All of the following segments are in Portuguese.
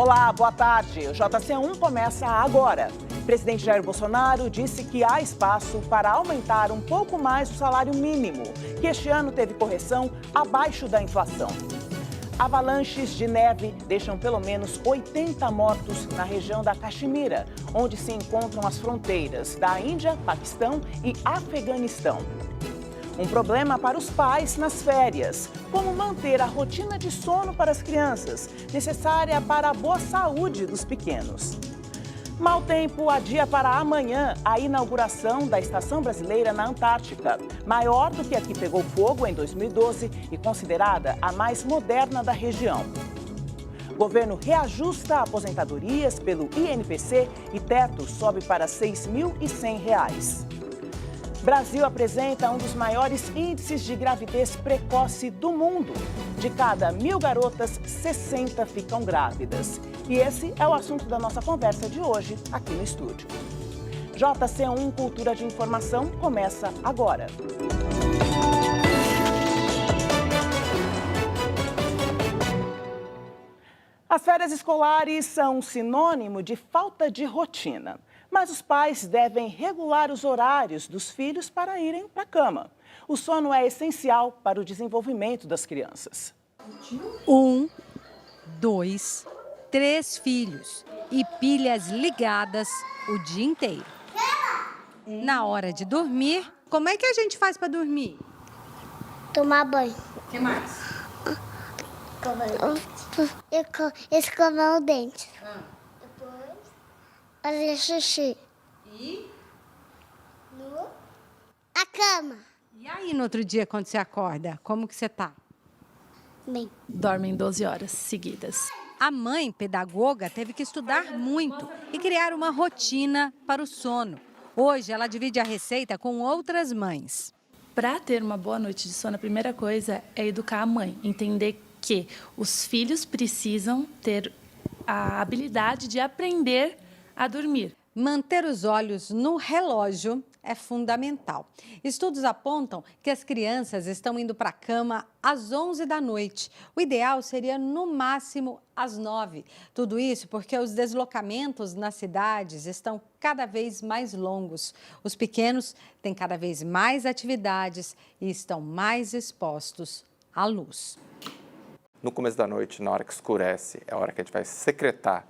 Olá, boa tarde. O JC1 começa agora. O presidente Jair Bolsonaro disse que há espaço para aumentar um pouco mais o salário mínimo, que este ano teve correção abaixo da inflação. Avalanches de neve deixam pelo menos 80 mortos na região da Caxemira, onde se encontram as fronteiras da Índia, Paquistão e Afeganistão. Um problema para os pais nas férias. Como manter a rotina de sono para as crianças, necessária para a boa saúde dos pequenos. Mau tempo adia para amanhã a inauguração da Estação Brasileira na Antártica, maior do que a que pegou fogo em 2012 e considerada a mais moderna da região. O governo reajusta aposentadorias pelo INPC e teto sobe para R$ 6.100. Brasil apresenta um dos maiores índices de gravidez precoce do mundo. De cada 1.000 garotas, 60 ficam grávidas. E esse é o assunto da nossa conversa de hoje aqui no estúdio. JC1 Cultura de Informação começa agora. As férias escolares são sinônimo de falta de rotina. Mas os pais devem regular os horários dos filhos para irem para a cama. O sono é essencial para o desenvolvimento das crianças. 1, 2, 3 filhos e pilhas ligadas o dia inteiro. Na hora de dormir, como é que a gente faz para dormir? Tomar banho. O que mais? Escovar o dente. Fazer xixi. E? A cama. E aí, no outro dia, quando você acorda, como que você tá? Bem. Dormem 12 horas seguidas. A mãe, pedagoga, teve que estudar muito e criar uma rotina para o sono. Hoje, ela divide a receita com outras mães. Para ter uma boa noite de sono, a primeira coisa é educar a mãe. Entender que os filhos precisam ter a habilidade de aprender a dormir. Manter os olhos no relógio é fundamental. Estudos apontam que as crianças estão indo para a cama às 11 da noite. O ideal seria, no máximo, às 9. Tudo isso porque os deslocamentos nas cidades estão cada vez mais longos. Os pequenos têm cada vez mais atividades e estão mais expostos à luz. No começo da noite, na hora que escurece, é a hora que a gente vai secretar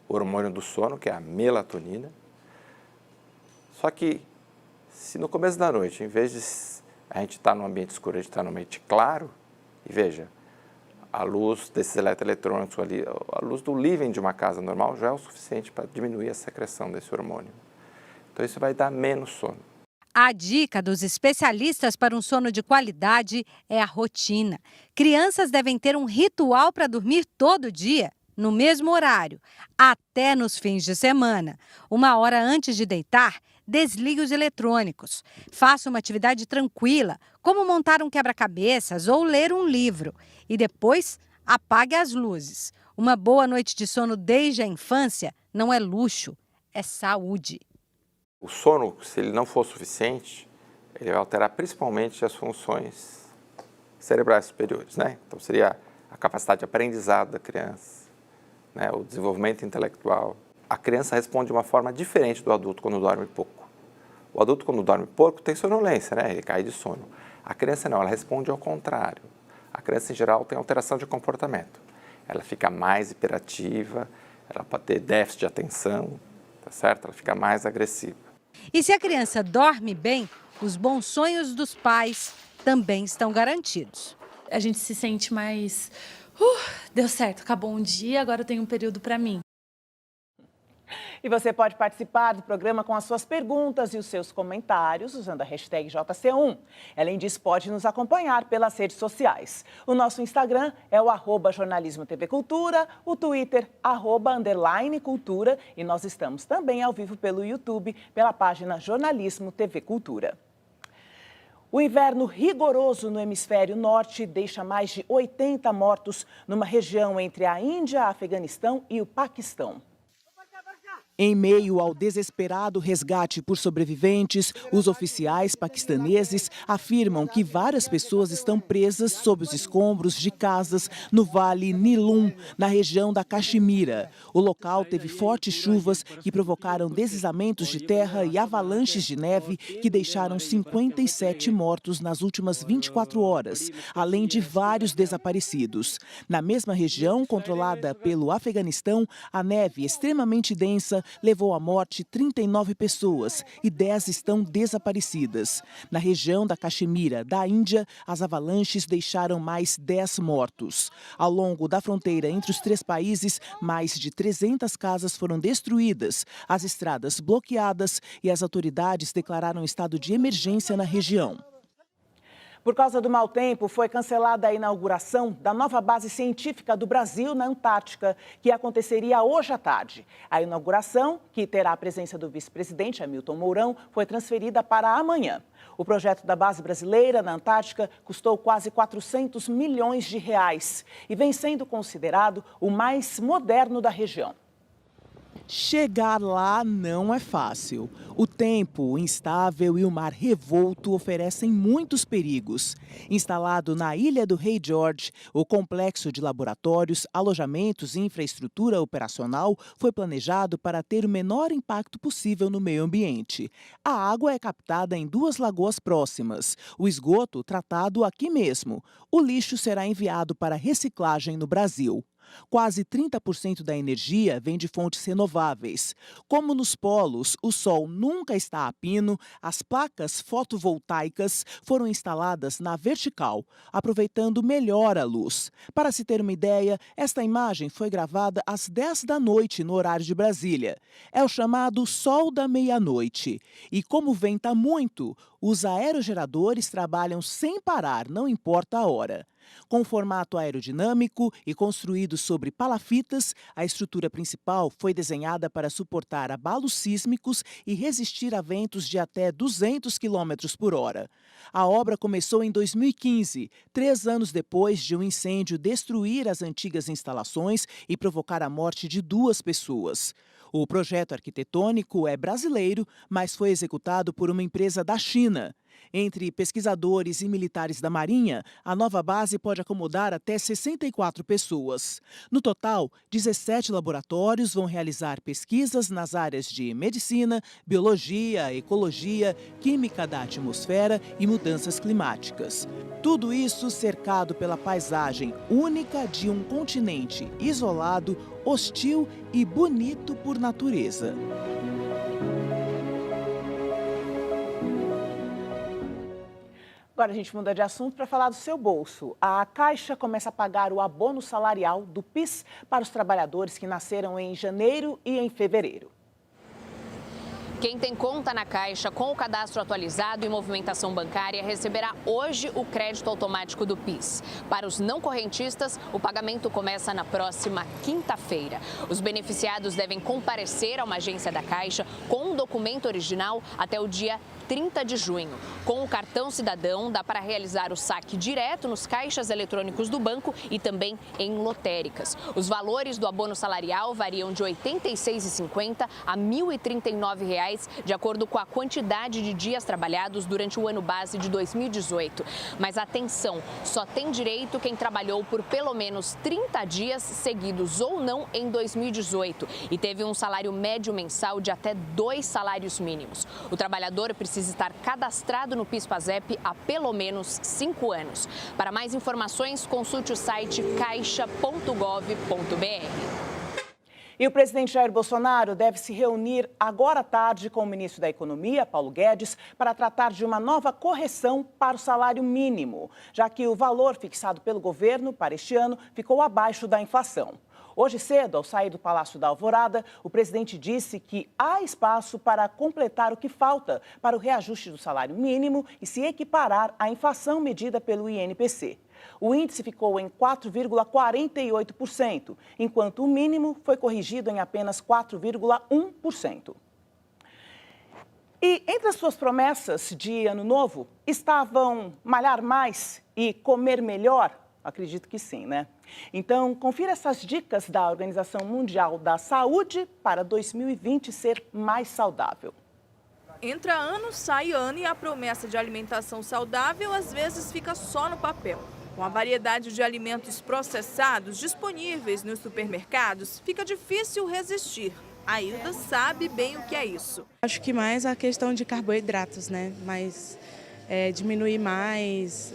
o hormônio do sono, que é a melatonina. Só que, se no começo da noite, em vez de a gente estar num ambiente escuro, a gente está num ambiente claro, e veja, a luz desses eletroeletrônicos ali, a luz do living de uma casa normal já é o suficiente para diminuir a secreção desse hormônio. Então, isso vai dar menos sono. A dica dos especialistas para um sono de qualidade é a rotina. Crianças devem ter um ritual para dormir todo dia, no mesmo horário, até nos fins de semana. 1 hora antes de deitar, desligue os eletrônicos. Faça uma atividade tranquila, como montar um quebra-cabeças ou ler um livro. E depois, apague as luzes. Uma boa noite de sono desde a infância não é luxo, é saúde. O sono, se ele não for suficiente, ele vai alterar principalmente as funções cerebrais superiores, né? Então, seria a capacidade de aprendizado da criança, né, o desenvolvimento intelectual. A criança responde de uma forma diferente do adulto quando dorme pouco. O adulto, quando dorme pouco, tem sonolência, né? Ele cai de sono. A criança não, ela responde ao contrário. A criança, em geral, tem alteração de comportamento. Ela fica mais hiperativa, ela pode ter déficit de atenção, tá certo? Ela fica mais agressiva. E se a criança dorme bem, os bons sonhos dos pais também estão garantidos. A gente se sente mais... deu certo, acabou um dia, agora eu tenho um período para mim. E você pode participar do programa com as suas perguntas e os seus comentários usando a hashtag JC1. Além disso, pode nos acompanhar pelas redes sociais. O nosso Instagram é o @jornalismo TV Cultura, o Twitter @_cultura e nós estamos também ao vivo pelo YouTube, pela página Jornalismo TV Cultura. O inverno rigoroso no hemisfério norte deixa mais de 80 mortos numa região entre a Índia, Afeganistão e o Paquistão. Em meio ao desesperado resgate por sobreviventes, os oficiais paquistaneses afirmam que várias pessoas estão presas sob os escombros de casas no Vale Nilum, na região da Caxemira. O local teve fortes chuvas que provocaram deslizamentos de terra e avalanches de neve que deixaram 57 mortos nas últimas 24 horas, além de vários desaparecidos. Na mesma região, controlada pelo Afeganistão, a neve extremamente densa levou à morte 39 pessoas e 10 estão desaparecidas. Na região da Caxemira, da Índia, as avalanches deixaram mais 10 mortos. Ao longo da fronteira entre os três países, mais de 300 casas foram destruídas, as estradas bloqueadas e as autoridades declararam estado de emergência na região. Por causa do mau tempo, foi cancelada a inauguração da nova base científica do Brasil na Antártica, que aconteceria hoje à tarde. A inauguração, que terá a presença do vice-presidente Hamilton Mourão, foi transferida para amanhã. O projeto da base brasileira na Antártica custou quase 400 milhões de reais e vem sendo considerado o mais moderno da região. Chegar lá não é fácil. O tempo instável e o mar revolto oferecem muitos perigos. Instalado na Ilha do Rei George, o complexo de laboratórios, alojamentos e infraestrutura operacional foi planejado para ter o menor impacto possível no meio ambiente. A água é captada em 2 lagoas próximas, o esgoto tratado aqui mesmo. O lixo será enviado para reciclagem no Brasil. Quase 30% da energia vem de fontes renováveis. Como nos polos, o sol nunca está a pino, as placas fotovoltaicas foram instaladas na vertical, aproveitando melhor a luz. Para se ter uma ideia, esta imagem foi gravada às 10 da noite no horário de Brasília. É o chamado sol da meia-noite. E como venta muito, os aerogeradores trabalham sem parar, não importa a hora. Com formato aerodinâmico e construído sobre palafitas, a estrutura principal foi desenhada para suportar abalos sísmicos e resistir a ventos de até 200 km por hora. A obra começou em 2015, 3 anos depois de um incêndio destruir as antigas instalações e provocar a morte de 2 pessoas. O projeto arquitetônico é brasileiro, mas foi executado por uma empresa da China. Entre pesquisadores e militares da Marinha, a nova base pode acomodar até 64 pessoas. No total, 17 laboratórios vão realizar pesquisas nas áreas de medicina, biologia, ecologia, química da atmosfera e mudanças climáticas. Tudo isso cercado pela paisagem única de um continente isolado, hostil e bonito por natureza. Agora a gente muda de assunto para falar do seu bolso. A Caixa começa a pagar o abono salarial do PIS para os trabalhadores que nasceram em janeiro e em fevereiro. Quem tem conta na Caixa com o cadastro atualizado e movimentação bancária receberá hoje o crédito automático do PIS. Para os não correntistas, o pagamento começa na próxima quinta-feira. Os beneficiados devem comparecer a uma agência da Caixa com um documento original até o dia 30 de junho. Com o cartão cidadão, dá para realizar o saque direto nos caixas eletrônicos do banco e também em lotéricas. Os valores do abono salarial variam de R$ 86,50 a R$ 1.039, de acordo com a quantidade de dias trabalhados durante o ano base de 2018. Mas atenção, só tem direito quem trabalhou por pelo menos 30 dias seguidos ou não em 2018 e teve um salário médio mensal de até 2 salários mínimos. O trabalhador precisa estar cadastrado no PIS/PASEP há pelo menos 5 anos. Para mais informações, consulte o site caixa.gov.br. E o presidente Jair Bolsonaro deve se reunir agora à tarde com o ministro da Economia, Paulo Guedes, para tratar de uma nova correção para o salário mínimo, já que o valor fixado pelo governo para este ano ficou abaixo da inflação. Hoje cedo, ao sair do Palácio da Alvorada, o presidente disse que há espaço para completar o que falta para o reajuste do salário mínimo e se equiparar à inflação medida pelo INPC. O índice ficou em 4,48%, enquanto o mínimo foi corrigido em apenas 4,1%. E entre as suas promessas de ano novo estavam malhar mais e comer melhor? Acredito que sim, né? Então, confira essas dicas da Organização Mundial da Saúde para 2020 ser mais saudável. Entra ano, sai ano e a promessa de alimentação saudável às vezes fica só no papel. Com a variedade de alimentos processados disponíveis nos supermercados, fica difícil resistir. A Hilda sabe bem o que é isso. Acho que mais a questão de carboidratos, né? Mas diminuir mais,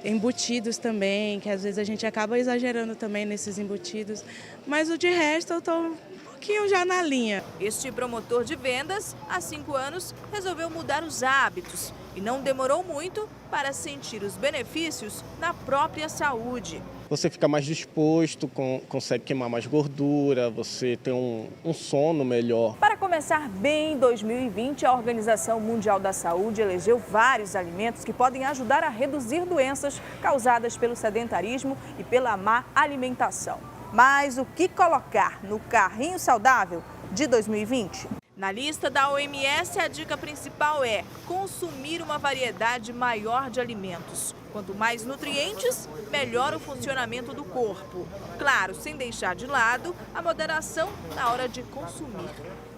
embutidos também, que às vezes a gente acaba exagerando também nesses embutidos. Mas o de resto eu estou um pouquinho já na linha. Este promotor de vendas, há 5 anos, resolveu mudar os hábitos e não demorou muito para sentir os benefícios na própria saúde. Você fica mais disposto, consegue queimar mais gordura, você tem um sono melhor. Para começar bem em 2020, a Organização Mundial da Saúde elegeu vários alimentos que podem ajudar a reduzir doenças causadas pelo sedentarismo e pela má alimentação. Mas o que colocar no carrinho saudável de 2020? Na lista da OMS, a dica principal é consumir uma variedade maior de alimentos. Quanto mais nutrientes, melhor o funcionamento do corpo. Claro, sem deixar de lado a moderação na hora de consumir.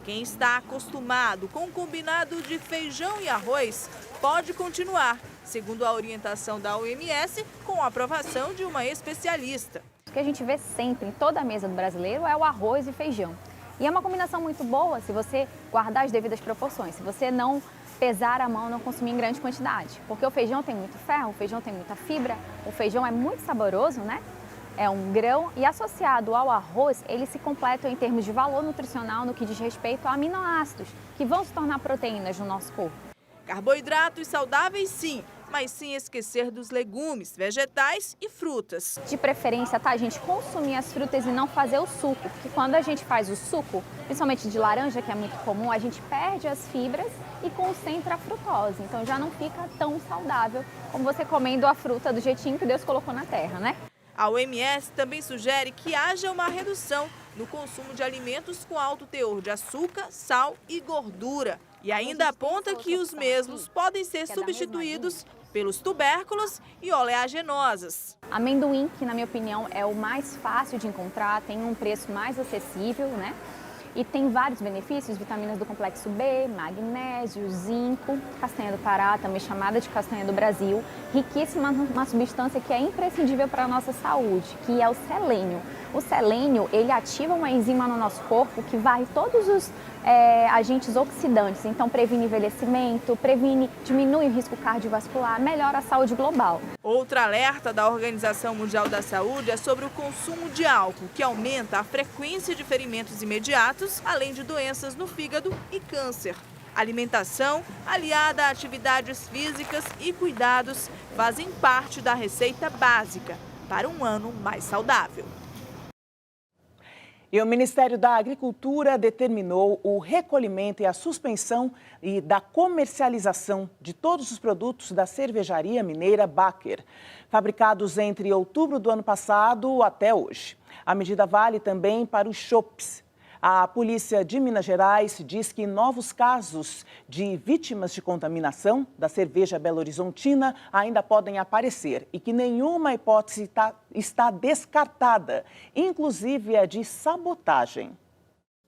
Quem está acostumado com um combinado de feijão e arroz pode continuar, segundo a orientação da OMS, com a aprovação de uma especialista. O que a gente vê sempre em toda a mesa do brasileiro é o arroz e feijão. E é uma combinação muito boa se você guardar as devidas proporções, se você não pesar a mão, não consumir em grande quantidade. Porque o feijão tem muito ferro, o feijão tem muita fibra, o feijão é muito saboroso, né? É um grão e associado ao arroz, eles se completam em termos de valor nutricional no que diz respeito a aminoácidos, que vão se tornar proteínas no nosso corpo. Carboidratos saudáveis sim, mas sem esquecer dos legumes, vegetais e frutas. De preferência, tá, a gente consumir as frutas e não fazer o suco, porque quando a gente faz o suco, principalmente de laranja, que é muito comum, a gente perde as fibras e concentra a frutose. Então já não fica tão saudável como você comendo a fruta do jeitinho que Deus colocou na terra, né? A OMS também sugere que haja uma redução no consumo de alimentos com alto teor de açúcar, sal e gordura. E ainda aponta que os mesmos podem ser substituídos pelos tubérculos e oleaginosas. Amendoim, que na minha opinião é o mais fácil de encontrar, tem um preço mais acessível, né? E tem vários benefícios, vitaminas do complexo B, magnésio, zinco, castanha do Pará, também chamada de castanha do Brasil, riquíssima numa substância que é imprescindível para a nossa saúde, que é o selênio. O selênio, ele ativa uma enzima no nosso corpo que varre todos os agentes oxidantes, então previne envelhecimento, diminui o risco cardiovascular, melhora a saúde global. Outro alerta da Organização Mundial da Saúde é sobre o consumo de álcool, que aumenta a frequência de ferimentos imediatos, além de doenças no fígado e câncer. Alimentação, aliada a atividades físicas e cuidados, fazem parte da receita básica para um ano mais saudável. E o Ministério da Agricultura determinou o recolhimento e a suspensão da comercialização de todos os produtos da cervejaria mineira Baker, fabricados entre outubro do ano passado até hoje. A medida vale também para os chopps. A polícia de Minas Gerais diz que novos casos de vítimas de contaminação da cerveja Belo Horizontina ainda podem aparecer e que nenhuma hipótese está descartada, inclusive a de sabotagem.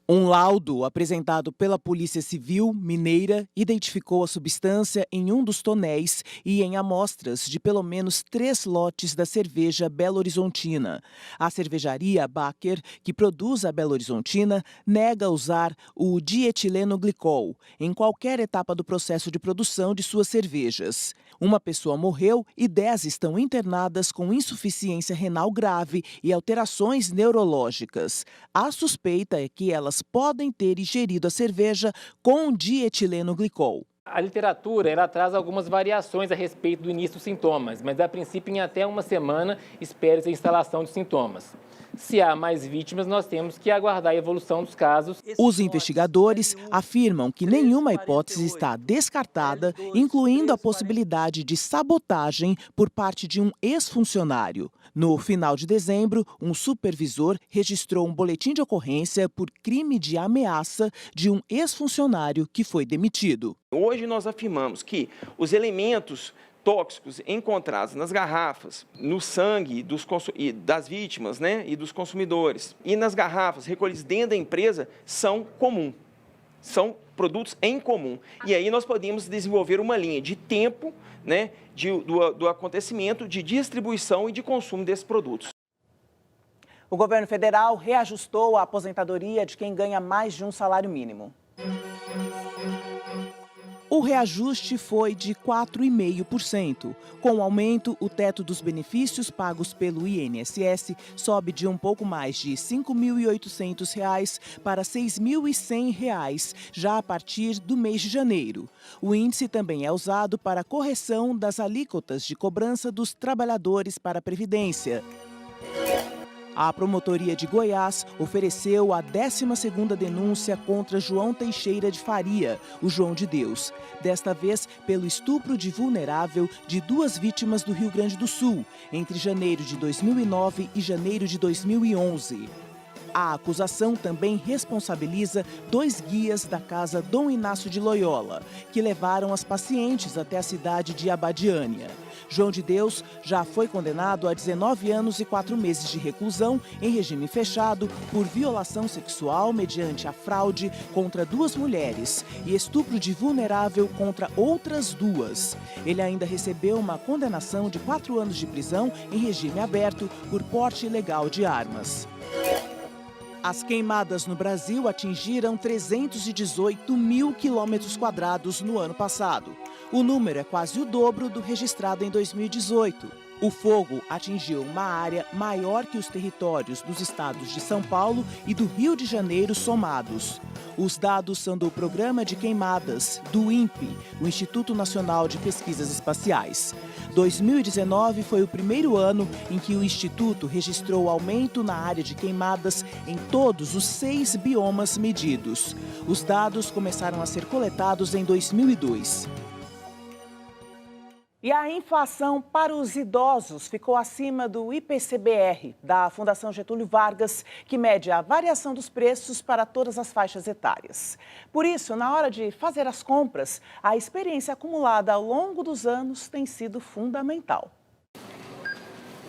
Um laudo apresentado pela Polícia Civil Mineira identificou a substância em um dos tonéis e em amostras de pelo menos 3 lotes da cerveja Belo Horizontina. A cervejaria Baker, que produz a Belo Horizontina, nega usar o dietileno glicol em qualquer etapa do processo de produção de suas cervejas. Uma pessoa morreu e 10 estão internadas com insuficiência renal grave e alterações neurológicas. A suspeita é que elas podem ter ingerido a cerveja com dietileno glicol. A literatura ela traz algumas variações a respeito do início dos sintomas, mas a princípio em até uma semana espera-se a instalação de sintomas. Se há mais vítimas, nós temos que aguardar a evolução dos casos. Os investigadores afirmam que nenhuma hipótese está descartada, incluindo a possibilidade de sabotagem por parte de um ex-funcionário. No final de dezembro, um supervisor registrou um boletim de ocorrência por crime de ameaça de um ex-funcionário que foi demitido. Hoje nós afirmamos que os elementos tóxicos encontrados nas garrafas, no sangue das vítimas, né, e dos consumidores, e nas garrafas recolhidas dentro da empresa são comuns, são produtos em comum. E aí nós podemos desenvolver uma linha de tempo, né, do acontecimento, de distribuição e de consumo desses produtos. O governo federal reajustou a aposentadoria de quem ganha mais de um salário mínimo. O reajuste foi de 4,5%. Com o aumento, o teto dos benefícios pagos pelo INSS sobe de um pouco mais de R$ 5.800 para R$ 6.100, já a partir do mês de janeiro. O índice também é usado para a correção das alíquotas de cobrança dos trabalhadores para a Previdência. A Promotoria de Goiás ofereceu a 12ª denúncia contra João Teixeira de Faria, o João de Deus. Desta vez, pelo estupro de vulnerável de 2 vítimas do Rio Grande do Sul, entre janeiro de 2009 e janeiro de 2011. A acusação também responsabiliza 2 guias da Casa Dom Inácio de Loyola, que levaram as pacientes até a cidade de Abadiânia. João de Deus já foi condenado a 19 anos e 4 meses de reclusão em regime fechado por violação sexual mediante a fraude contra 2 mulheres e estupro de vulnerável contra outras 2. Ele ainda recebeu uma condenação de 4 anos de prisão em regime aberto por porte ilegal de armas. As queimadas no Brasil atingiram 318 mil quilômetros quadrados no ano passado. O número é quase o dobro do registrado em 2018. O fogo atingiu uma área maior que os territórios dos estados de São Paulo e do Rio de Janeiro somados. Os dados são do Programa de Queimadas, do INPE, o Instituto Nacional de Pesquisas Espaciais. 2019 foi o primeiro ano em que o Instituto registrou aumento na área de queimadas em todos os 6 biomas medidos. Os dados começaram a ser coletados em 2002. E a inflação para os idosos ficou acima do IPC-BR, da Fundação Getúlio Vargas, que mede a variação dos preços para todas as faixas etárias. Por isso, na hora de fazer as compras, a experiência acumulada ao longo dos anos tem sido fundamental.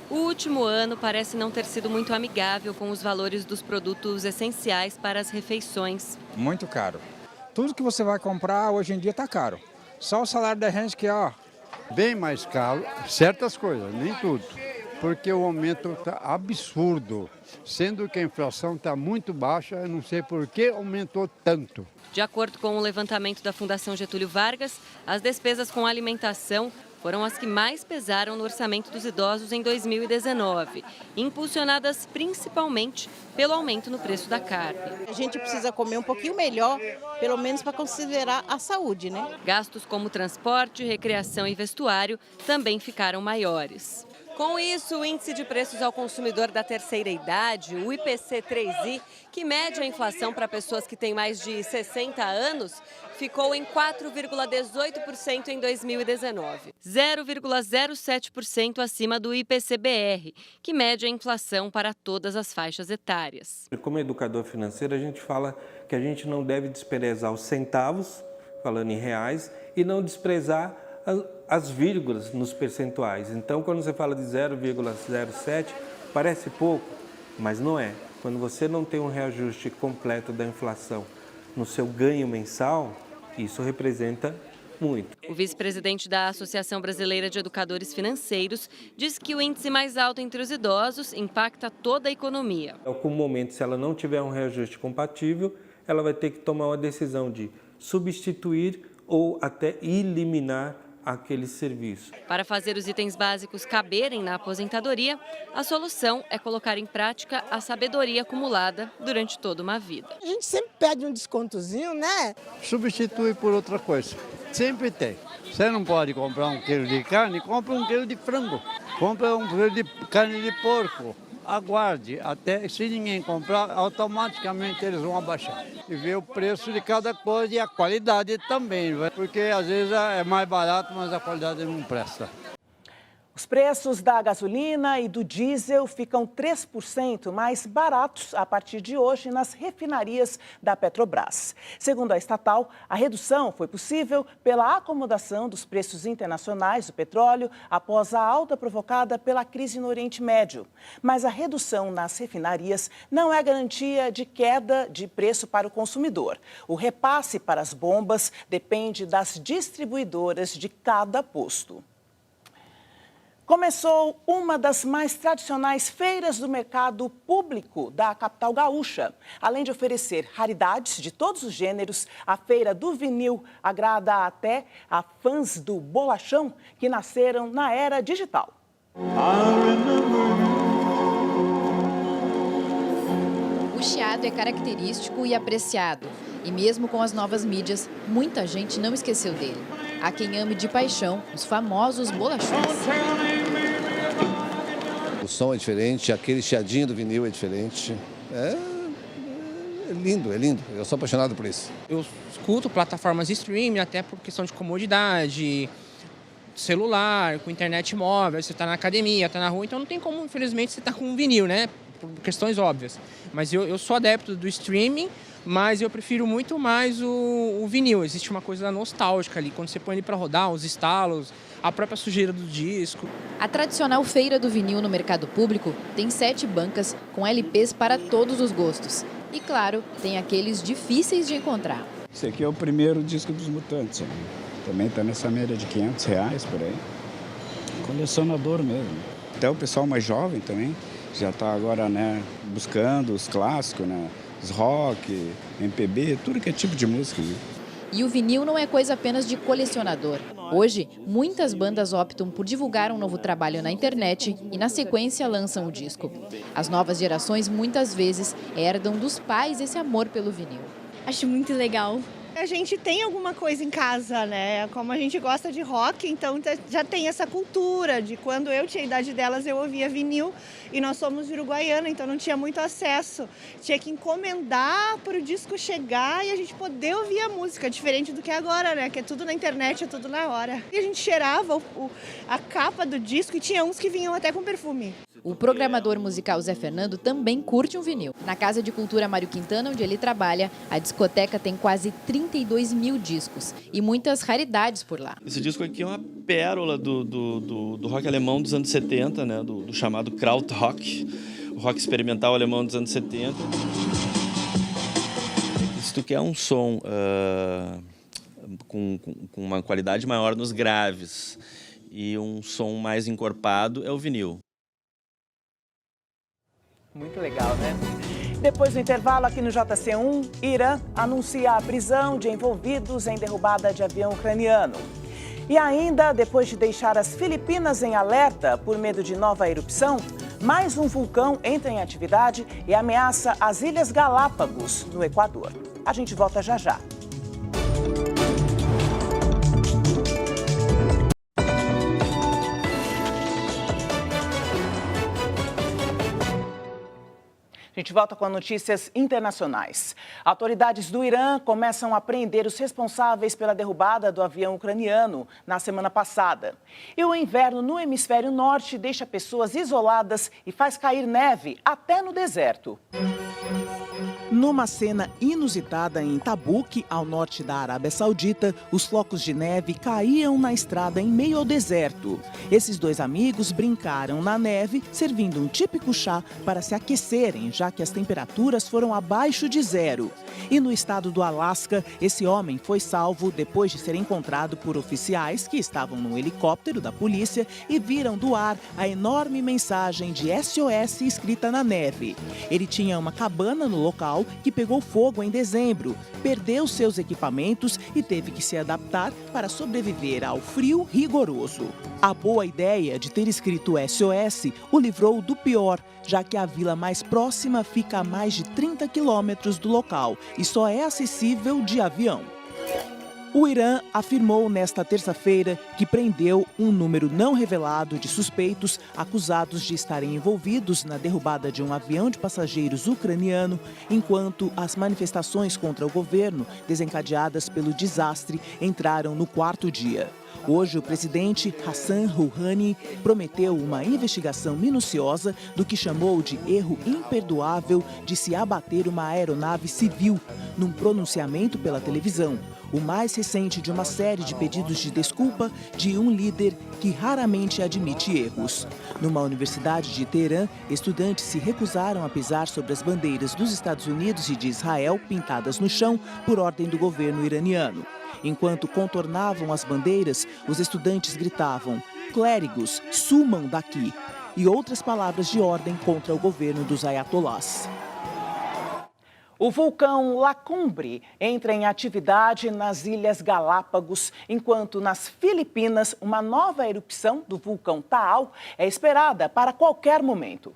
O último ano parece não ter sido muito amigável com os valores dos produtos essenciais para as refeições. Muito caro. Tudo que você vai comprar hoje em dia está caro. Só o salário da gente que, bem mais caro, certas coisas, nem tudo, porque o aumento está absurdo, sendo que a inflação está muito baixa, eu não sei por que aumentou tanto. De acordo com o levantamento da Fundação Getúlio Vargas, as despesas com alimentação foram as que mais pesaram no orçamento dos idosos em 2019, impulsionadas principalmente pelo aumento no preço da carne. A gente precisa comer um pouquinho melhor, pelo menos para considerar a saúde, né? Gastos como transporte, recreação e vestuário também ficaram maiores. Com isso, o Índice de Preços ao Consumidor da Terceira Idade, o IPC-3I, que mede a inflação para pessoas que têm mais de 60 anos, ficou em 4,18% em 2019, 0,07% acima do IPC-BR, que mede a inflação para todas as faixas etárias. Como educador financeiro, a gente fala que a gente não deve desprezar os centavos, falando em reais, e não desprezar as vírgulas nos percentuais. Então, quando você fala de 0,07, parece pouco, mas não é. Quando você não tem um reajuste completo da inflação no seu ganho mensal, isso representa muito. O vice-presidente da Associação Brasileira de Educadores Financeiros diz que o índice mais alto entre os idosos impacta toda a economia. Em algum momento, se ela não tiver um reajuste compatível, ela vai ter que tomar uma decisão de substituir ou até eliminar aquele serviço. Para fazer os itens básicos caberem na aposentadoria, a solução é colocar em prática a sabedoria acumulada durante toda uma vida. A gente sempre pede um descontozinho, né? Substitui por outra coisa. Sempre tem. Você não pode comprar 1 quilo de carne, compra 1 quilo de frango. Compra 1 quilo de carne de porco. Aguarde, até se ninguém comprar, automaticamente eles vão abaixar. E ver o preço de cada coisa e a qualidade também, porque às vezes é mais barato, mas a qualidade não presta. Os preços da gasolina e do diesel ficam 3% mais baratos a partir de hoje nas refinarias da Petrobras. Segundo a estatal, a redução foi possível pela acomodação dos preços internacionais do petróleo após a alta provocada pela crise no Oriente Médio. Mas a redução nas refinarias não é garantia de queda de preço para o consumidor. O repasse para as bombas depende das distribuidoras de cada posto. Começou uma das mais tradicionais feiras do mercado público da capital gaúcha. Além de oferecer raridades de todos os gêneros, a Feira do Vinil agrada até a fãs do bolachão que nasceram na era digital. O chiado é característico e apreciado. E mesmo com as novas mídias, muita gente não esqueceu dele. Há quem ame de paixão os famosos bolachões. O som é diferente, aquele chiadinho do vinil é diferente. É lindo, é lindo. Eu sou apaixonado por isso. Eu escuto plataformas de streaming, até por questão de comodidade, celular, com internet móvel, você está na academia, está na rua, então não tem como, infelizmente, você estar com um vinil, né? Por questões óbvias. Mas eu sou adepto do streaming, mas eu prefiro muito mais o vinil. Existe uma coisa nostálgica ali, quando você põe ele para rodar, os estalos, a própria sujeira do disco. A tradicional Feira do Vinil no mercado público tem 7 bancas com LPs para todos os gostos. E claro, tem aqueles difíceis de encontrar. Esse aqui é o primeiro disco dos Mutantes. Também está nessa média de R$500 por aí. Colecionador mesmo. Até o pessoal mais jovem também já está agora, né, buscando os clássicos, né? Rock, MPB, tudo que é tipo de música. Né? E o vinil não é coisa apenas de colecionador. Hoje, muitas bandas optam por divulgar um novo trabalho na internet e, na sequência, lançam o disco. As novas gerações, muitas vezes, herdam dos pais esse amor pelo vinil. Acho muito legal. A gente tem alguma coisa em casa, né? Como a gente gosta de rock, então já tem essa cultura de quando eu tinha a idade delas, eu ouvia vinil e nós somos uruguaiana, então não tinha muito acesso. Tinha que encomendar para o disco chegar e a gente poder ouvir a música, diferente do que é agora, né? Que é tudo na internet, é tudo na hora. E a gente cheirava a capa do disco e tinha uns que vinham até com perfume. O programador musical Zé Fernando também curte um vinil. Na Casa de Cultura Mário Quintana, onde ele trabalha, a discoteca tem quase 32 mil discos e muitas raridades por lá. Esse disco aqui é uma pérola do rock alemão dos anos 70, né? do chamado Krautrock, o rock experimental alemão dos anos 70. Se tu quer um som com uma qualidade maior nos graves e um som mais encorpado, é o vinil. Muito legal, né? Depois do intervalo aqui no JC1, Irã anuncia a prisão de envolvidos em derrubada de avião ucraniano. E ainda, depois de deixar as Filipinas em alerta por medo de nova erupção, mais um vulcão entra em atividade e ameaça as Ilhas Galápagos, no Equador. A gente volta já já. A gente volta com notícias internacionais. Autoridades do Irã começam a prender os responsáveis pela derrubada do avião ucraniano na semana passada. E o inverno no hemisfério norte deixa pessoas isoladas e faz cair neve até no deserto. Numa cena inusitada em Tabuk, ao norte da Arábia Saudita, os flocos de neve caíam na estrada em meio ao deserto. Esses dois amigos brincaram na neve, servindo um típico chá para se aquecerem, já que as temperaturas foram abaixo de zero. E no estado do Alasca, esse homem foi salvo depois de ser encontrado por oficiais que estavam num helicóptero da polícia e viram do ar a enorme mensagem de SOS escrita na neve. Ele tinha uma cabana no local que pegou fogo em dezembro, perdeu seus equipamentos e teve que se adaptar para sobreviver ao frio rigoroso. A boa ideia de ter escrito SOS o livrou do pior, já que a vila mais próxima fica a mais de 30 quilômetros do local e só é acessível de avião. O Irã afirmou nesta terça-feira que prendeu um número não revelado de suspeitos acusados de estarem envolvidos na derrubada de um avião de passageiros ucraniano, enquanto as manifestações contra o governo, desencadeadas pelo desastre, entraram no 4º dia. Hoje, o presidente Hassan Rouhani prometeu uma investigação minuciosa do que chamou de erro imperdoável de se abater uma aeronave civil, num pronunciamento pela televisão, o mais recente de uma série de pedidos de desculpa de um líder que raramente admite erros. Numa universidade de Teherã, estudantes se recusaram a pisar sobre as bandeiras dos Estados Unidos e de Israel pintadas no chão por ordem do governo iraniano. Enquanto contornavam as bandeiras, os estudantes gritavam: "Clérigos, sumam daqui!" e outras palavras de ordem contra o governo dos ayatolás. O vulcão Lacumbre entra em atividade nas Ilhas Galápagos, enquanto nas Filipinas uma nova erupção do vulcão Taal é esperada para qualquer momento.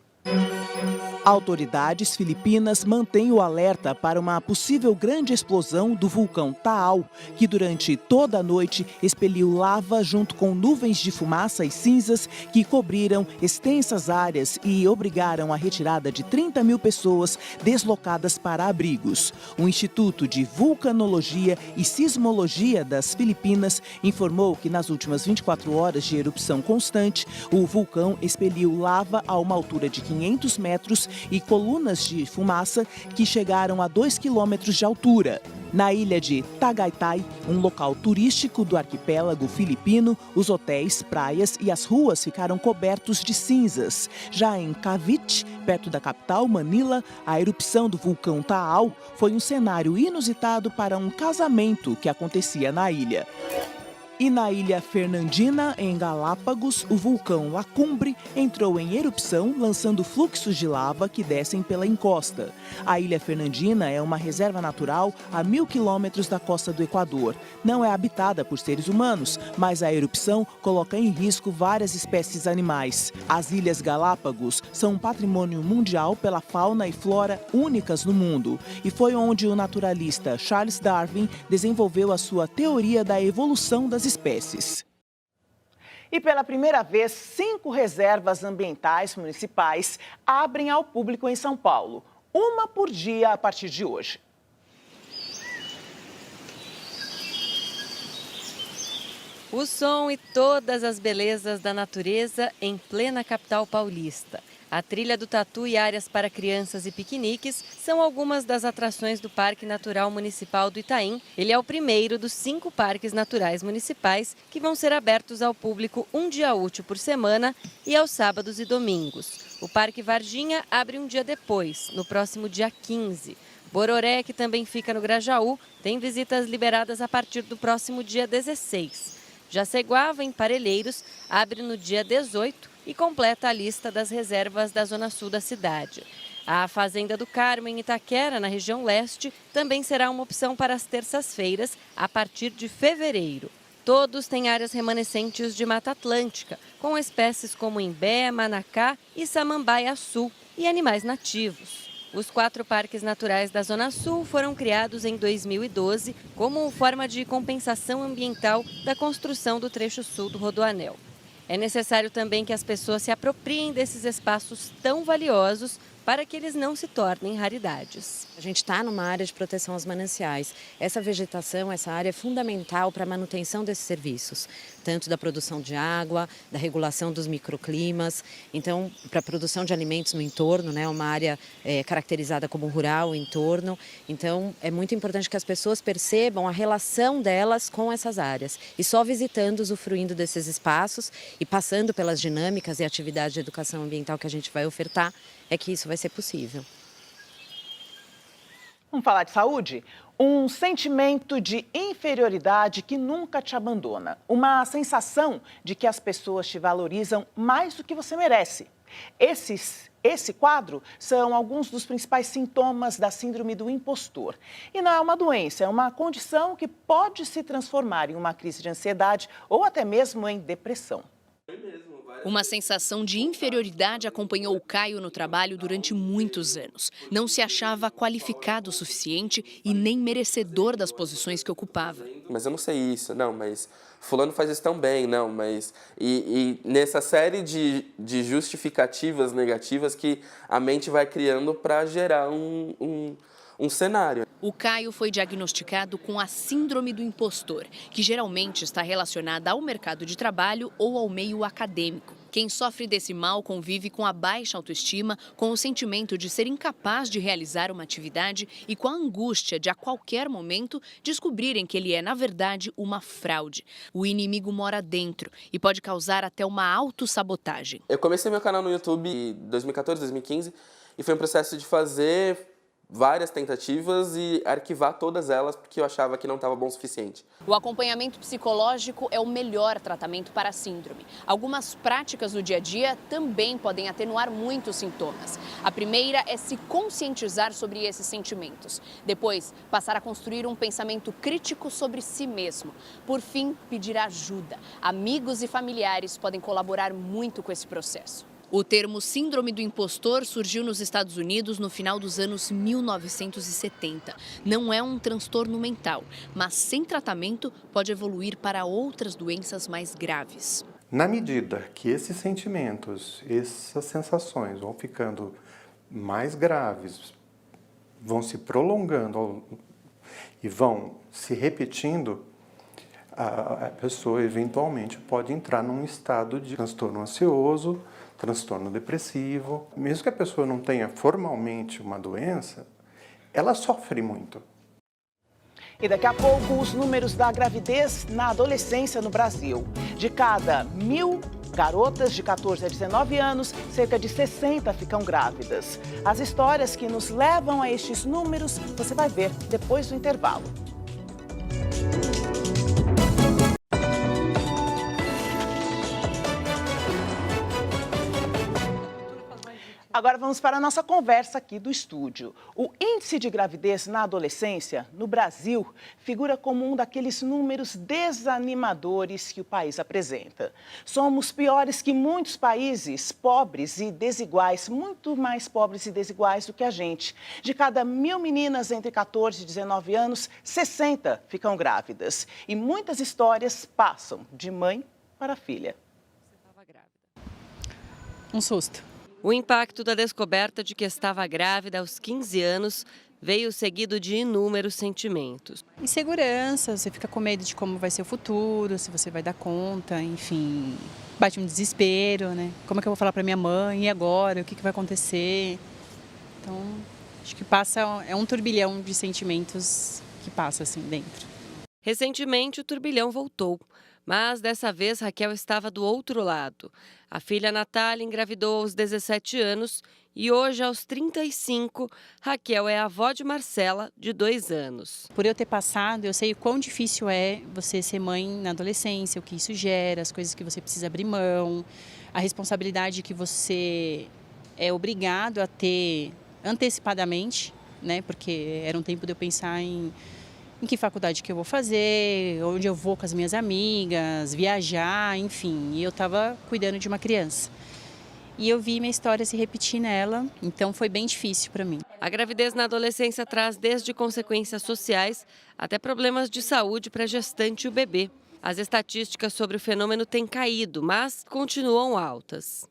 Autoridades filipinas mantêm o alerta para uma possível grande explosão do vulcão Taal, que durante toda a noite expeliu lava junto com nuvens de fumaça e cinzas que cobriram extensas áreas e obrigaram a retirada de 30 mil pessoas deslocadas para abrigos. O Instituto de Vulcanologia e Sismologia das Filipinas informou que nas últimas 24 horas de erupção constante, o vulcão expeliu lava a uma altura de 500 metros e colunas de fumaça que chegaram a 2 quilômetros de altura. Na ilha de Tagaytay, um local turístico do arquipélago filipino, os hotéis, praias e as ruas ficaram cobertos de cinzas. Já em Cavite, perto da capital, Manila, a erupção do vulcão Taal foi um cenário inusitado para um casamento que acontecia na ilha. E na ilha Fernandina, em Galápagos, o vulcão Lacumbre entrou em erupção, lançando fluxos de lava que descem pela encosta. A ilha Fernandina é uma reserva natural a 1.000 quilômetros da costa do Equador. Não é habitada por seres humanos, mas a erupção coloca em risco várias espécies animais. As Ilhas Galápagos são um patrimônio mundial pela fauna e flora únicas no mundo. E foi onde o naturalista Charles Darwin desenvolveu a sua teoria da evolução das espécies. E pela primeira vez, 5 reservas ambientais municipais abrem ao público em São Paulo, uma por dia a partir de hoje. O som e todas as belezas da natureza em plena capital paulista. A trilha do tatu e áreas para crianças e piqueniques são algumas das atrações do Parque Natural Municipal do Itaim. Ele é o primeiro dos 5 parques naturais municipais que vão ser abertos ao público um dia útil por semana e aos sábados e domingos. O Parque Varginha abre um dia depois, no próximo dia 15. Bororé, que também fica no Grajaú, tem visitas liberadas a partir do próximo dia 16. Jaceguava, em Parelheiros, abre no dia 18 e completa a lista das reservas da zona sul da cidade. A Fazenda do Carmo, em Itaquera, na região leste, também será uma opção para as terças-feiras, a partir de fevereiro. Todos têm áreas remanescentes de Mata Atlântica, com espécies como imbé, manacá e samambaia-sul, e animais nativos. Os 4 parques naturais da Zona Sul foram criados em 2012 como forma de compensação ambiental da construção do trecho sul do Rodoanel. É necessário também que as pessoas se apropriem desses espaços tão valiosos para que eles não se tornem raridades. A gente está numa área de proteção aos mananciais. Essa vegetação, essa área é fundamental para a manutenção desses serviços, tanto da produção de água, da regulação dos microclimas, então para a produção de alimentos no entorno, né, uma área caracterizada como rural, o entorno. Então é muito importante que as pessoas percebam a relação delas com essas áreas e só visitando, usufruindo desses espaços e passando pelas dinâmicas e atividades de educação ambiental que a gente vai ofertar, é que isso vai ser possível. Vamos falar de saúde? Um sentimento de inferioridade que nunca te abandona. Uma sensação de que as pessoas te valorizam mais do que você merece. Esse quadro são alguns dos principais sintomas da síndrome do impostor. E não é uma doença, é uma condição que pode se transformar em uma crise de ansiedade ou até mesmo em depressão. Uma sensação de inferioridade acompanhou o Caio no trabalho durante muitos anos. Não se achava qualificado o suficiente e nem merecedor das posições que ocupava. Mas eu não sei isso, não, mas fulano faz isso tão bem, não, mas... E nessa série de justificativas negativas que a mente vai criando para gerar um cenário. O Caio foi diagnosticado com a síndrome do impostor, que geralmente está relacionada ao mercado de trabalho ou ao meio acadêmico. Quem sofre desse mal convive com a baixa autoestima, com o sentimento de ser incapaz de realizar uma atividade e com a angústia de, a qualquer momento, descobrirem que ele é, na verdade, uma fraude. O inimigo mora dentro e pode causar até uma autossabotagem. Eu comecei meu canal no YouTube em 2014, 2015 e foi um processo de fazer várias tentativas e arquivar todas elas porque eu achava que não estava bom o suficiente. O acompanhamento psicológico é o melhor tratamento para a síndrome. Algumas práticas do dia a dia também podem atenuar muito os sintomas. A primeira é se conscientizar sobre esses sentimentos. Depois, passar a construir um pensamento crítico sobre si mesmo. Por fim, pedir ajuda. Amigos e familiares podem colaborar muito com esse processo. O termo síndrome do impostor surgiu nos Estados Unidos no final dos anos 1970. Não é um transtorno mental, mas sem tratamento pode evoluir para outras doenças mais graves. Na medida que esses sentimentos, essas sensações vão ficando mais graves, vão se prolongando e vão se repetindo, a pessoa eventualmente pode entrar num estado de transtorno ansioso, transtorno depressivo. Mesmo que a pessoa não tenha formalmente uma doença, ela sofre muito. E daqui a pouco, os números da gravidez na adolescência no Brasil. De cada 1.000 garotas de 14 a 19 anos, cerca de 60 ficam grávidas. As histórias que nos levam a estes números, você vai ver depois do intervalo. Agora vamos para a nossa conversa aqui do estúdio. O índice de gravidez na adolescência, no Brasil, figura como um daqueles números desanimadores que o país apresenta. Somos piores que muitos países pobres e desiguais, muito mais pobres e desiguais do que a gente. De cada 1.000 meninas entre 14 e 19 anos, 60 ficam grávidas. E muitas histórias passam de mãe para filha. Um susto. O impacto da descoberta de que estava grávida aos 15 anos veio seguido de inúmeros sentimentos. Insegurança, você fica com medo de como vai ser o futuro, se você vai dar conta, enfim, bate um desespero, né? Como é que eu vou falar para minha mãe, e agora, o que vai acontecer? Então, acho que é um turbilhão de sentimentos que passa assim dentro. Recentemente, o turbilhão voltou. Mas dessa vez Raquel estava do outro lado. A filha Natália engravidou aos 17 anos e hoje, aos 35, Raquel é a avó de Marcela, de 2 anos. Por eu ter passado, eu sei o quão difícil é você ser mãe na adolescência, o que isso gera, as coisas que você precisa abrir mão, a responsabilidade que você é obrigado a ter antecipadamente, né? Porque era um tempo de eu pensar em que faculdade que eu vou fazer, onde eu vou com as minhas amigas, viajar, enfim. E eu estava cuidando de uma criança. E eu vi minha história se repetir nela, então foi bem difícil para mim. A gravidez na adolescência traz desde consequências sociais até problemas de saúde para a gestante e o bebê. As estatísticas sobre o fenômeno têm caído, mas continuam altas.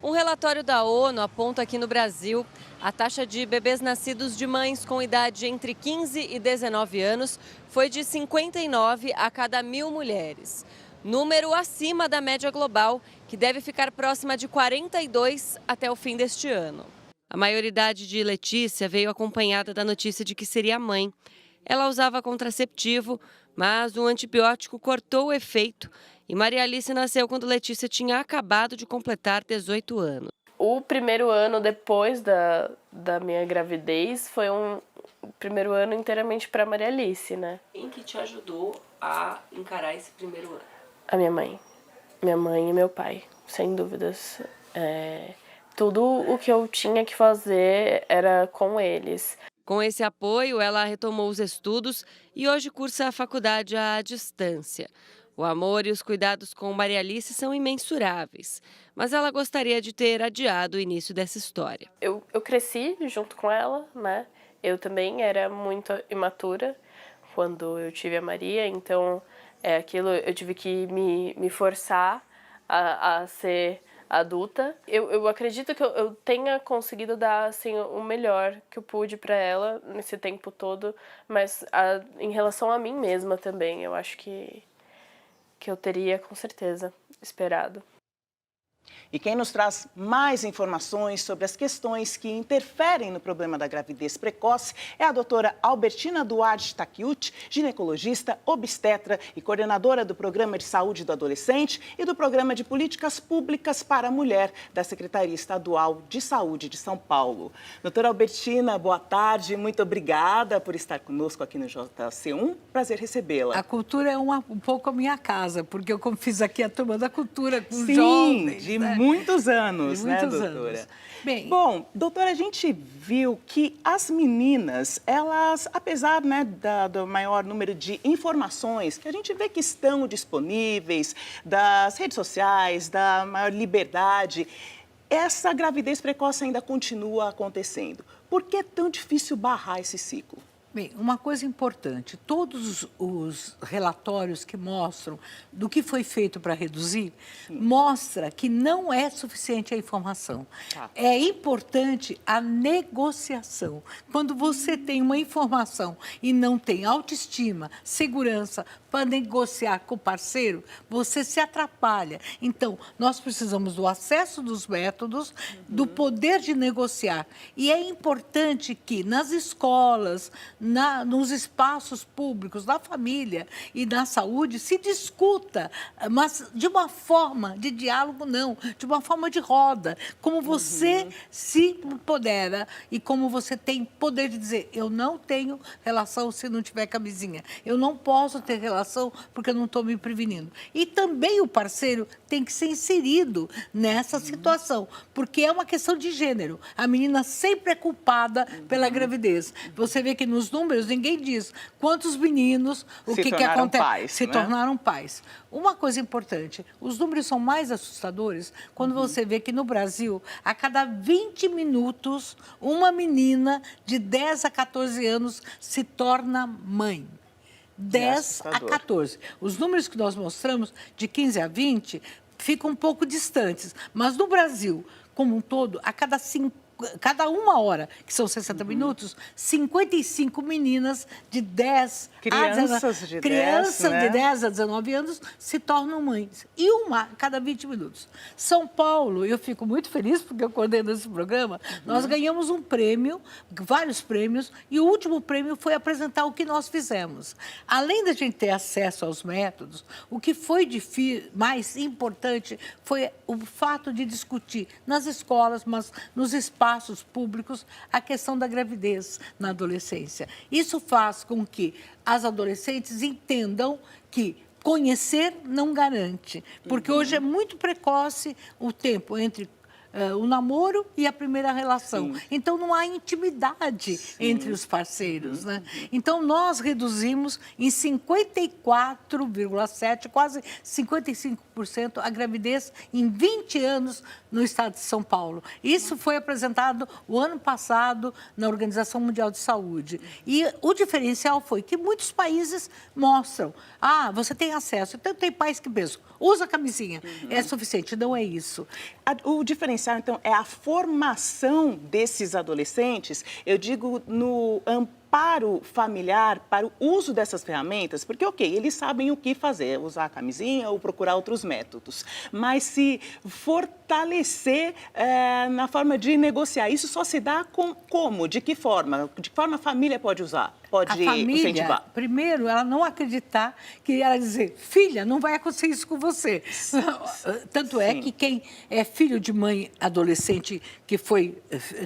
Um relatório da ONU aponta que no Brasil, a taxa de bebês nascidos de mães com idade entre 15 e 19 anos foi de 59 a cada 1.000 mulheres. Número acima da média global, que deve ficar próxima de 42 até o fim deste ano. A maioridade de Letícia veio acompanhada da notícia de que seria mãe. Ela usava contraceptivo, mas o antibiótico cortou o efeito. E Maria Alice nasceu quando Letícia tinha acabado de completar 18 anos. O primeiro ano depois da minha gravidez foi um primeiro ano inteiramente para Maria Alice, né? Quem que te ajudou a encarar esse primeiro ano? A minha mãe. Minha mãe e meu pai, sem dúvidas. Tudo o que eu tinha que fazer era com eles. Com esse apoio, ela retomou os estudos e hoje cursa a faculdade à distância. O amor e os cuidados com Maria Alice são imensuráveis, mas ela gostaria de ter adiado o início dessa história. Eu cresci junto com ela, né? Eu também era muito imatura quando eu tive a Maria, então eu tive que me forçar a ser adulta. Eu acredito que eu tenha conseguido dar assim, o melhor que eu pude para ela nesse tempo todo, mas em relação a mim mesma também, eu acho que eu teria com certeza esperado. E quem nos traz mais informações sobre as questões que interferem no problema da gravidez precoce é a doutora Albertina Duarte Takeuchi, ginecologista, obstetra e coordenadora do Programa de Saúde do Adolescente e do Programa de Políticas Públicas para a Mulher da Secretaria Estadual de Saúde de São Paulo. Doutora Albertina, boa tarde, muito obrigada por estar conosco aqui no JC1. Prazer recebê-la. A cultura é um pouco a minha casa, porque eu fiz aqui a turma da cultura com Sim, jovens. De muitos anos, né, doutora? Anos. Bem, bom, doutora, a gente viu que as meninas, elas, apesar, né, do maior número de informações que a gente vê que estão disponíveis, das redes sociais, da maior liberdade, essa gravidez precoce ainda continua acontecendo. Por que é tão difícil barrar esse ciclo? Bem, uma coisa importante, todos os relatórios que mostram do que foi feito para reduzir, mostra que não é suficiente a informação. É importante a negociação. Quando você tem uma informação e não tem autoestima, segurança para negociar com o parceiro, você se atrapalha. Então, nós precisamos do acesso dos métodos, do poder de negociar. E é importante que nas escolas, nos espaços públicos, na família e na saúde, se discuta, mas de uma forma de diálogo, não, de uma forma de roda, como você se empodera e como você tem poder de dizer, eu não tenho relação se não tiver camisinha, eu não posso ter relação porque eu não estou me prevenindo. E também o parceiro tem que ser inserido nessa situação, porque é uma questão de gênero. A menina sempre é culpada pela gravidez. Você vê que nos números ninguém diz quantos meninos, o que acontece, se tornaram pais. Uma coisa importante, os números são mais assustadores quando você vê que no Brasil, a cada 20 minutos, uma menina de 10 a 14 anos se torna mãe. 10 a 14. Os números que nós mostramos, de 15 a 20, ficam um pouco distantes. Mas no Brasil, como um todo, a cada uma hora, que são 60 minutos, 55 meninas de 10 de 10 a 19 anos se tornam mães. E uma a cada 20 minutos. São Paulo, eu fico muito feliz porque eu coordeno esse programa, nós ganhamos um prêmio, vários prêmios, e o último prêmio foi apresentar o que nós fizemos. Além da gente ter acesso aos métodos, o que foi mais importante foi o fato de discutir nas escolas, mas nos espaços públicos, a questão da gravidez na adolescência. Isso faz com que as adolescentes entendam que conhecer não garante, porque hoje é muito precoce o tempo entre o namoro e a primeira relação. Então, não há intimidade entre os parceiros, né? Então, nós reduzimos em 54,7%, quase 55% a gravidez em 20 anos no estado de São Paulo. Isso foi apresentado o ano passado na Organização Mundial de Saúde. E o diferencial foi que muitos países mostram, você tem acesso. Então, tem países que pensam, usa a camisinha, é suficiente. Não é isso. O diferencial, então, é a formação desses adolescentes, eu digo no amparo familiar para o uso dessas ferramentas, porque, eles sabem o que fazer, usar a camisinha ou procurar outros métodos, mas se fortalecer na forma de negociar, isso só se dá como? De que forma? De que forma a família pode usar? Pode incentivar? Primeiro, ela não acreditar que ela dizer, filha, não vai acontecer isso com você. Tanto é que quem é filho de mãe adolescente que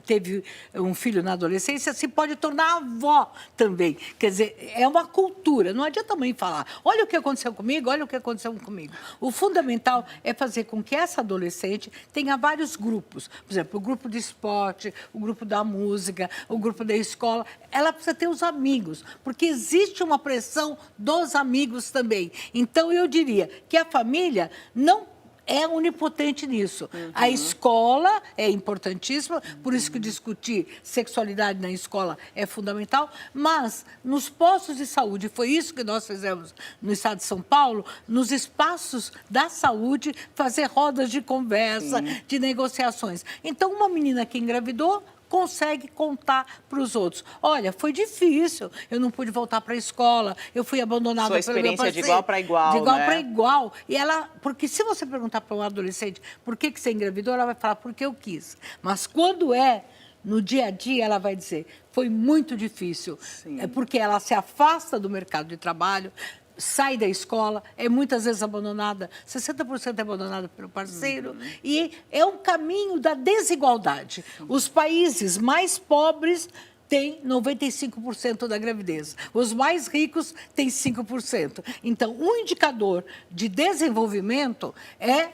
teve um filho na adolescência se pode tornar avó avó também. Quer dizer, é uma cultura. Não adianta a mãe falar, olha o que aconteceu comigo, olha o que aconteceu comigo. O fundamental é fazer com que essa adolescente tenha vários grupos. Por exemplo, o grupo de esporte, o grupo da música, o grupo da escola. Ela precisa ter os amigos, porque existe uma pressão dos amigos também. Então, eu diria que a família não é onipotente nisso. A escola é importantíssima, por isso que discutir sexualidade na escola é fundamental, mas nos postos de saúde, foi isso que nós fizemos no estado de São Paulo, nos espaços da saúde, fazer rodas de conversa, de negociações. Então, uma menina que engravidou consegue contar para os outros. Olha, foi difícil, eu não pude voltar para a escola, eu fui abandonada pelo meu parceiro. Sua experiência de igual para igual, de igual né? para igual. E ela, porque se você perguntar para uma adolescente por que você engravidou, ela vai falar porque eu quis. Mas quando é no dia a dia, ela vai dizer, foi muito difícil. É porque ela se afasta do mercado de trabalho, sai da escola, é muitas vezes abandonada, 60% é abandonada pelo parceiro, e é um caminho da desigualdade. Os países mais pobres têm 95% da gravidez, os mais ricos têm 5%. Então, um indicador de desenvolvimento é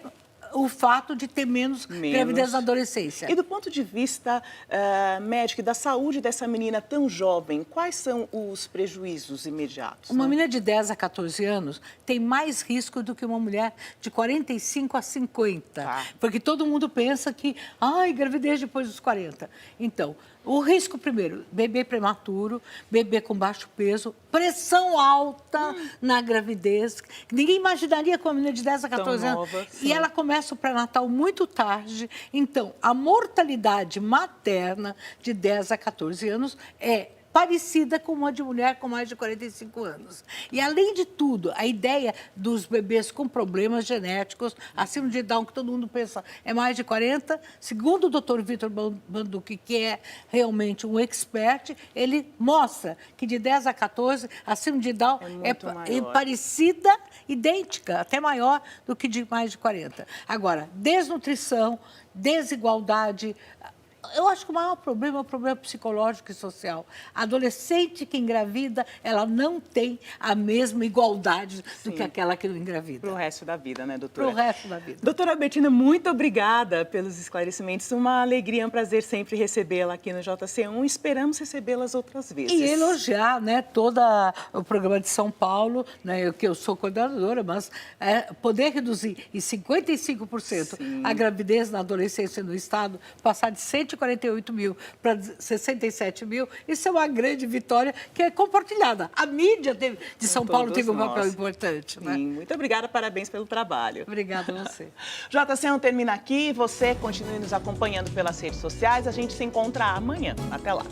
o fato de ter menos gravidez na adolescência. E do ponto de vista médico, da saúde dessa menina tão jovem, quais são os prejuízos imediatos? Uma menina de 10 a 14 anos tem mais risco do que uma mulher de 45 a 50. Porque todo mundo pensa que, gravidez depois dos 40. Então, o risco primeiro, bebê prematuro, bebê com baixo peso, pressão alta na gravidez. Ninguém imaginaria que uma menina de 10 a 14 anos. E ela começa o pré-natal muito tarde. Então, a mortalidade materna de 10 a 14 anos é parecida com uma de mulher com mais de 45 anos. E, além de tudo, a ideia dos bebês com problemas genéticos, acima de Down, que todo mundo pensa é mais de 40, segundo o Dr. Vitor Banducchi, que é realmente um expert, ele mostra que de 10 a 14, acima de Down, é parecida, idêntica, até maior do que de mais de 40. Agora, desnutrição, desigualdade. Eu acho que o maior problema é o problema psicológico e social. A adolescente que engravida, ela não tem a mesma igualdade do que aquela que não engravida. Para o resto da vida, né, doutora? Para o resto da vida. Doutora Albertina, muito obrigada pelos esclarecimentos. Uma alegria, um prazer sempre recebê-la aqui no JC1. Esperamos recebê-las outras vezes. E elogiar, né, todo o programa de São Paulo, né, que eu sou coordenadora, mas poder reduzir em 55% a gravidez na adolescência no Estado, passar de 148 mil para 67 mil, isso é uma grande vitória que é compartilhada. A mídia de São Paulo teve um papel importante. Né? Sim, muito obrigada, parabéns pelo trabalho. Obrigada a você. JC1 termina aqui, você continue nos acompanhando pelas redes sociais, a gente se encontra amanhã. Até lá.